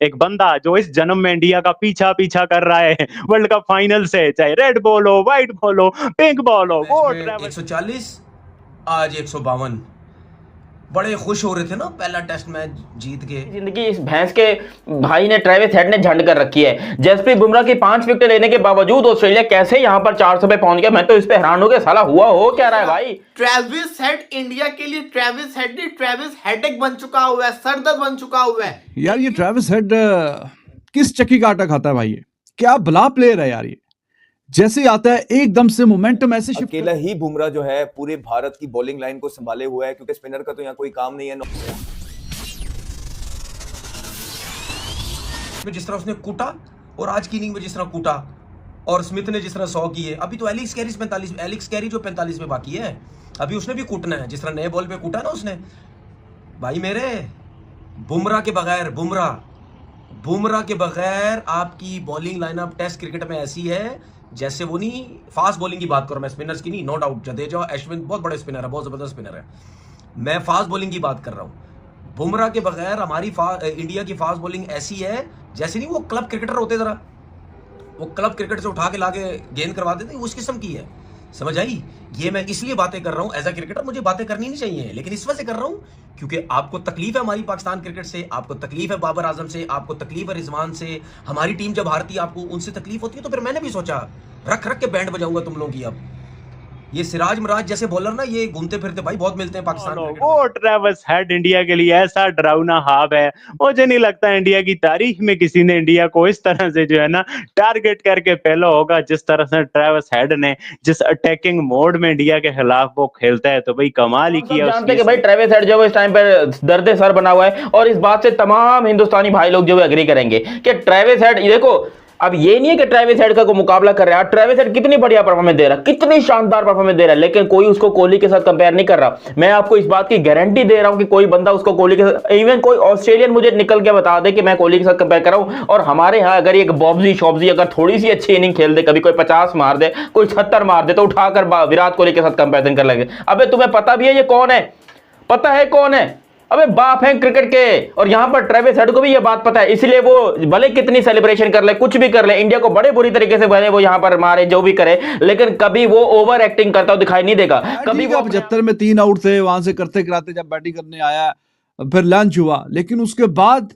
एक बंदा जो इस जन्म में इंडिया का पीछा पीछा कर रहा है वर्ल्ड कप फाइनल से, चाहे रेड बॉल हो, व्हाइट बॉल हो, पिंक बॉल हो, वो ट्रेविस 140 आज 152। बड़े खुश हो रहे थे ना पहला टेस्ट मैच जीत के। जिंदगी इस भैंस के भाई ने ट्रेविस हेड ने झंड कर रखी है। जसप्रीत बुमराह की 5 विकेट लेने के बावजूद ऑस्ट्रेलिया कैसे यहां पर 400 पे पहुंच गया, मैं तो इस पे हैरान हो गया। साला हुआ हो क्या रहा है भाई। ट्रेविस हेड इंडिया के लिए ट्रेविस हेड नहीं, ट्रेविस हेडेक बन चुका हुआ है, सरदर्द बन चुका हुआ है यार। ये ट्रेविस हेड किस चक्की का आटा खाता है भाई, ये क्या भला प्लेयर है यार। ये जैसे ही आता है एकदम से मोमेंटम ऐसे शिफ्ट। अकेला ही बुमराह जो है पूरे भारत की बॉलिंग लाइन को संभाले हुआ है, क्योंकि स्पिनर का तो यहाँ कोई काम नहीं है। जिस तरह उसने कूटा और आज की इनिंग में जिस तरह कूटा और स्मिथ ने जिस तरह 100 किए, अभी तो एलिक्स कैरी 45, एलिक्स कैरी जो 45 में बाकी है, अभी उसने भी कूटना है। जिस तरह नए बॉल पे कूटा ना उसने भाई मेरे। बुमराह के बगैर आपकी बॉलिंग लाइनअप टेस्ट क्रिकेट में ऐसी है जैसे वो नहीं। फास्ट बॉलिंग की बात करो, मैं स्पिनर्स की नहीं, नो डाउट जडेजा अश्विन बहुत बड़े स्पिनर है, बहुत जबरदस्त स्पिनर है। मैं फास्ट बॉलिंग की बात कर रहा हूँ। बुमराह के बगैर हमारी इंडिया की फास्ट बॉलिंग ऐसी है जैसे नहीं वो क्लब क्रिकेटर होते, जरा वो क्लब क्रिकेट से उठा के लाके गेंद करवा देते, उस किस्म की है। समझ आई? ये मैं इसलिए बातें कर रहा हूं एज अ क्रिकेटर, मुझे बातें करनी नहीं चाहिए, लेकिन इस वजह से कर रहा हूं क्योंकि आपको तकलीफ है हमारी पाकिस्तान क्रिकेट से, आपको तकलीफ है बाबर आजम से, आपको तकलीफ है रिजवान से। हमारी टीम जब हारती है आपको उनसे तकलीफ होती है, तो फिर मैंने भी सोचा रख के बैंड बजाऊंगा तुम लोगों की। अब ये सिराज मिराज जैसे बॉलर ना, ये घूमते फिरते भाई बहुत मिलते हैं पाकिस्तान में। वो ट्रेविस हेड इंडिया के लिए ऐसा डरावना हाव है, मुझे नहीं लगता इंडिया की तारीख में किसी ने इंडिया को इस तरह से जो है ना टारगेट करके पहला होगा जिस तरह से ट्रेविस हेड ने, जिस अटैकिंग मोड में इंडिया के खिलाफ वो खेलता है, तो भाई कमाल ही किया। जानते हैं कि भाई ट्रेविस हेड जो है इस टाइम पर दर्द सर बना हुआ है, और इस बात से तमाम हिंदुस्तानी भाई लोग जो है एग्री करेंगे कि ट्रेविस हेड, देखो अब ये नहीं है कि ट्रेविस हेड का कोई मुकाबला कर रहा है। ट्रेविस हेड कितनी बढ़िया परफॉर्मेंस दे रहा है, कितनी शानदार परफॉर्मेंस दे रहा है, लेकिन कोई उसको कोहली के साथ कंपेयर नहीं कर रहा। मैं आपको इस बात की गारंटी दे रहा हूं कि कोई बंदा उसको कोहली के साथ, इवन कोई ऑस्ट्रेलियन मुझे निकल के बता दे कि मैं कोहली के साथ कंपेयर कर रहा हूं। और हमारे यहां अगर एक बॉब्जी शॉब्जी अगर थोड़ी सी अच्छी इनिंग खेल दे, कभी कोई 50 मार दे, कोई 76 मार दे, तो उठाकर विराट कोहली के साथ कंपेरिजन कर लगे। अबे तुम्हें पता भी है ये कौन है? पता है कौन है? अबे बाप है क्रिकेट के। और यहां पर ट्रेविस हेड को भी ये बात पता है, इसलिए वो भले कितनी सेलिब्रेशन कर ले, कुछ भी कर ले, इंडिया को बड़े बुरी तरीके से भले वो यहां पर मारे, जो भी करे, लेकिन कभी वो ओवर एक्टिंग करता हुआ दिखाई नहीं देगा। कभी वो 75 में 3 आउट थे, वहां से करते कराते जब बैटिंग करने आया फिर लंच हुआ, लेकिन उसके बाद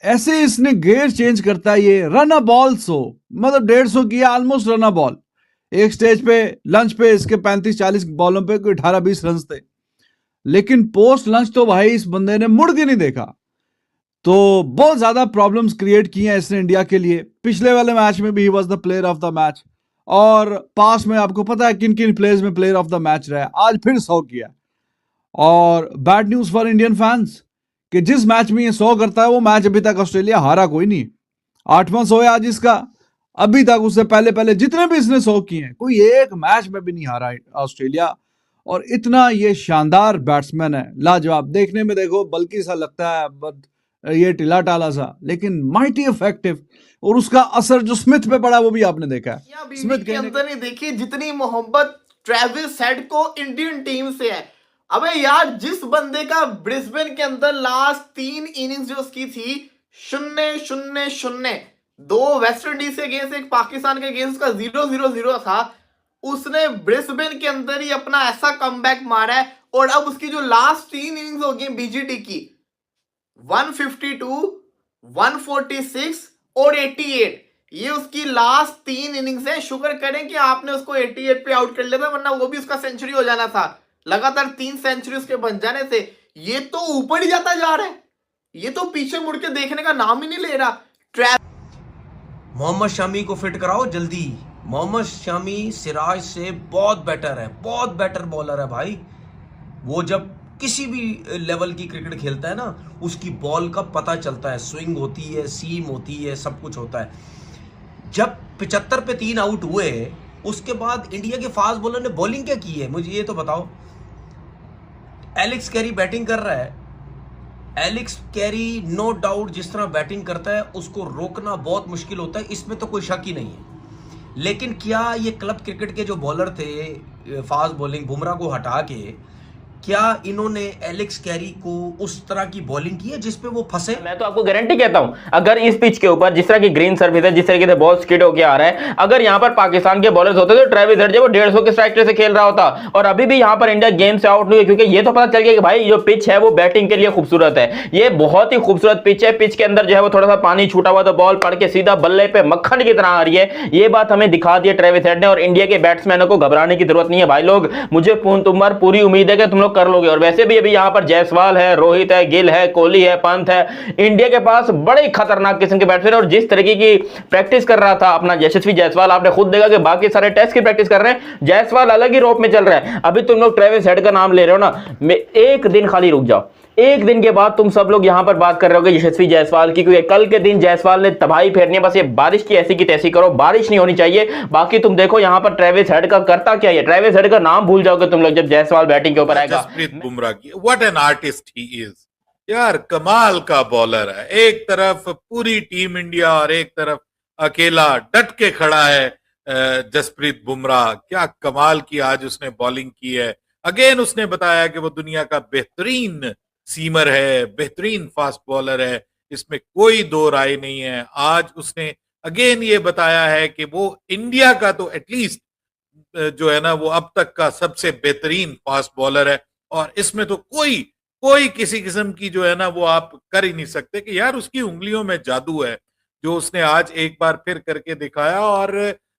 ऐसे इसने गेयर चेंज करता है। ये रन अ बॉल 100, मतलब 150 किया, ऑलमोस्ट रन अ बॉल। एक स्टेज पे लंच पे इसके 35-40 बॉलों पे कोई 18-20 रन थे, लेकिन पोस्ट लंच तो भाई इस बंदे ने मुड़ के नहीं देखा। तो बहुत ज्यादा प्रॉब्लम्स क्रिएट की हैं इसने इंडिया के लिए। पिछले वाले मैच में भी he was the player of the match, और पास में आपको पता है किन किन प्लेयर्स में प्लेयर ऑफ द मैच रहा है। आज फिर 100 किया, और bad news for Indian fans कि जिस मैच में ये 100 करता है वो मैच अभी तक ऑस्ट्रेलिया हारा कोई नहीं। 8वां 100 है आज इसका। अभी तक उससे पहले पहले जितने भी इसने 100 किए हैं, कोई एक मैच में भी नहीं हारा ऑस्ट्रेलिया। और इतना ये शानदार बैट्समैन है, लाजवाब। देखने में देखो बल्कि सा लगता है ये टिला टाला सा, लेकिन माइटी इफेक्टिव। और उसका असर जो स्मिथ पे पड़ा वो भी आपने देखा है। स्मिथ के अंदर नहीं देखी जितनी मोहब्बत ट्रेविस हेड को इंडियन टीम से है। अबे यार, जिस बंदे का ब्रिस्बेन के अंदर लास्ट 3 इनिंग्स जो उसकी थी 0-0-0, 2 वेस्ट इंडीज के अगेंस्ट, एक पाकिस्तान के अगेंस्ट का 0-0-0 था, उसने ब्रिस्बेन के अंदर ही अपना ऐसा कमबैक मारा है। और अब उसकी जो लास्ट 3 इनिंग्स हो गई बीजीटी की, 152, 146 और 88, ये उसकी लास्ट 3 इनिंग्स है। शुक्र करें कि आपने उसको 88 पे आउट कर लिया था, वरना वो भी उसका सेंचुरी हो जाना था। लगातार 3 सेंचुरी उसके बन जाने से ये तो ऊपर ही जाता जा रहा है, ये तो पीछे मुड़ के देखने का नाम ही नहीं ले रहा। मोहम्मद शमी को फिट कराओ जल्दी। मोहम्मद शमी सिराज से बहुत बेटर है, बहुत बेटर बॉलर है भाई। वो जब किसी भी लेवल की क्रिकेट खेलता है ना, उसकी बॉल का पता चलता है, स्विंग होती है, सीम होती है, सब कुछ होता है। जब 75 पे 3 आउट हुए, उसके बाद इंडिया के फास्ट बॉलर ने बॉलिंग क्या की है, मुझे ये तो बताओ। एलिक्स कैरी बैटिंग कर रहा है। एलिक्स कैरी नो डाउट जिस तरह बैटिंग करता है उसको रोकना बहुत मुश्किल होता है, इसमें तो कोई शक ही नहीं है। लेकिन क्या ये क्लब क्रिकेट के जो बॉलर थे फास्ट बॉलिंग बुमराह को हटा के, क्या इन्होंने एलेक्स कैरी को उस तरह की बॉलिंग की है जिसपे वो फंसे? मैं तो आपको गारंटी कहता हूं, अगर इस पिच के ऊपर जिस तरह की ग्रीन सर्विस है, जिस तरीके से बॉल स्किड होकर आ रहा है, अगर यहां पर पाकिस्तान के बॉलर्स होते तो ट्रेविस हेड जो वो 150 के स्ट्राइक रेट से खेल रहा होता और अभी भी यहां पर इंडिया गेम से आउट नहीं है, क्योंकि ये तो पता चल गया कि भाई जो पिच है वो बैटिंग के लिए खूबसूरत है। ये बहुत ही खूबसूरत पिच है। पिच के अंदर जो है वो थोड़ा सा पानी छूटा हुआ तो बॉल पड़ के सीधा बल्ले पे मक्खन की तरह आ रही है। ये बात हमें दिखा दी है ट्रेविस हेड ने, और इंडिया के बैट्समैनों को घबराने की जरूरत नहीं है भाई लोग। मुझे तुम पर पूरी उम्मीद है कि तुम लोग कर लोगे। और वैसे भी अभी यहां पर जायसवाल है, रोहित है, गिल है, कोहली है, पंत है, इंडिया के पास बड़े खतरनाक किस्म के बैट्समैन। और जिस तरीके की प्रैक्टिस कर रहा था अपना यशस्वी जायसवाल, आपने खुद देखा कि बाकी सारे टेस्ट की प्रैक्टिस कर रहे हैं, जायसवाल अलग ही रोप में चल रहा है। अभी तुम लोग ट्रेविस हेड का नाम ले रहे हो ना, एक दिन खाली रुक जाओ, एक दिन के बाद तुम सब लोग यहां पर बात कर रहे होगे यशस्वी जायसवाल की, क्योंकि कल के दिन जायसवाल ने तबाही फेरनी है। बस ये बारिश की ऐसी की तैसी करो, बारिश नहीं होनी चाहिए। बाकी तुम देखो यहां पर ट्रेविस हेड का करता क्या है, ट्रेविस हेड का नाम भूल जाओगे तुम लोग जब जायसवाल बैटिंग के ऊपर आएगा। जसप्रीत बुमराह की, what an artist he is यार, कमाल का बॉलर है। एक तरफ पूरी टीम इंडिया और एक तरफ अकेला डट के खड़ा है जसप्रीत बुमराह। क्या कमाल की आज उसने बॉलिंग की है। अगेन उसने बताया कि वो दुनिया का बेहतरीन सीमर है, बेहतरीन फास्ट बॉलर है, इसमें कोई दो राय नहीं है। आज उसने अगेन ये बताया है कि वो इंडिया का तो एटलीस्ट जो है ना वो अब तक का सबसे बेहतरीन फास्ट बॉलर है, और इसमें तो कोई किसी किस्म की जो है ना वो आप कर ही नहीं सकते कि यार उसकी उंगलियों में जादू है, जो उसने आज एक बार फिर करके दिखाया। और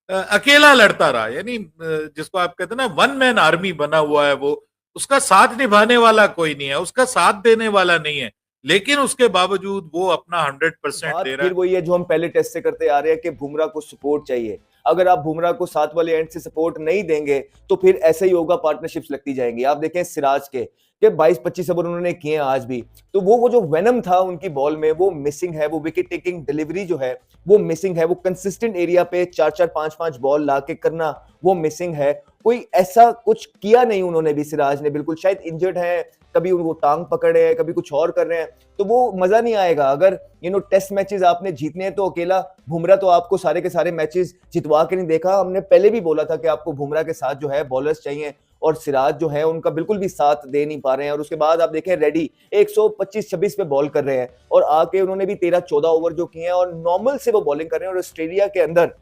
अकेला लड़ता रहा, यानी जिसको आप कहते हैं ना वन मैन आर्मी बना हुआ है वो, उसका साथ निभाने वाला कोई नहीं है, उसका साथ देने वाला नहीं है, लेकिन उसके बावजूद वो अपना 100% बात दे रहा फिर है। वही है जो हम पहले टेस्ट से करते आ रहे हैं कि बुमराह को सपोर्ट चाहिए। अगर आप बुमराह को साथ वाले एंड से सपोर्ट नहीं देंगे तो फिर ऐसे ही होगा, पार्टनरशिप्स लगती जाएंगी। आप देखें सिराज के 22-25 ओवर उन्होंने किए आज भी, तो वो जो वेनम था उनकी बॉल में वो मिसिंग है, वो विकेट टेकिंग डिलीवरी जो है वो मिसिंग है, वो कंसिस्टेंट एरिया पे 4-4 5-5 बॉल लाके करना वो मिसिंग है। कोई ऐसा कुछ किया नहीं उन्होंने भी, सिराज ने बिल्कुल, शायद इंजर्ड है, कभी उनको टांग पकड़े हैं, कभी कुछ और कर रहे हैं, तो वो मजा नहीं आएगा। अगर टेस्ट मैचेस आपने जीतने हैं तो अकेला बुमराह तो आपको सारे के सारे मैचेस जितवा के नहीं देखा। हमने पहले भी बोला था कि आपको बुमराह के साथ जो है बॉलर्स चाहिए, और सिराज जो है उनका बिल्कुल भी साथ दे नहीं पा रहे हैं। और उसके बाद आप देखें रेडी 125-26 पे बॉल कर रहे हैं, और आके उन्होंने भी 13-14 ओवर जो किए हैं और नॉर्मल से वो बॉलिंग कर रहे हैं। और ऑस्ट्रेलिया के अंदर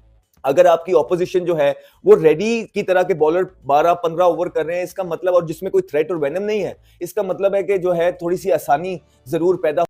अगर आपकी ऑपोजिशन जो है वो रेडी की तरह के बॉलर 12-15 ओवर कर रहे हैं, इसका मतलब, और जिसमें कोई थ्रेट और वेनम नहीं है, इसका मतलब है कि जो है थोड़ी सी आसानी जरूर पैदा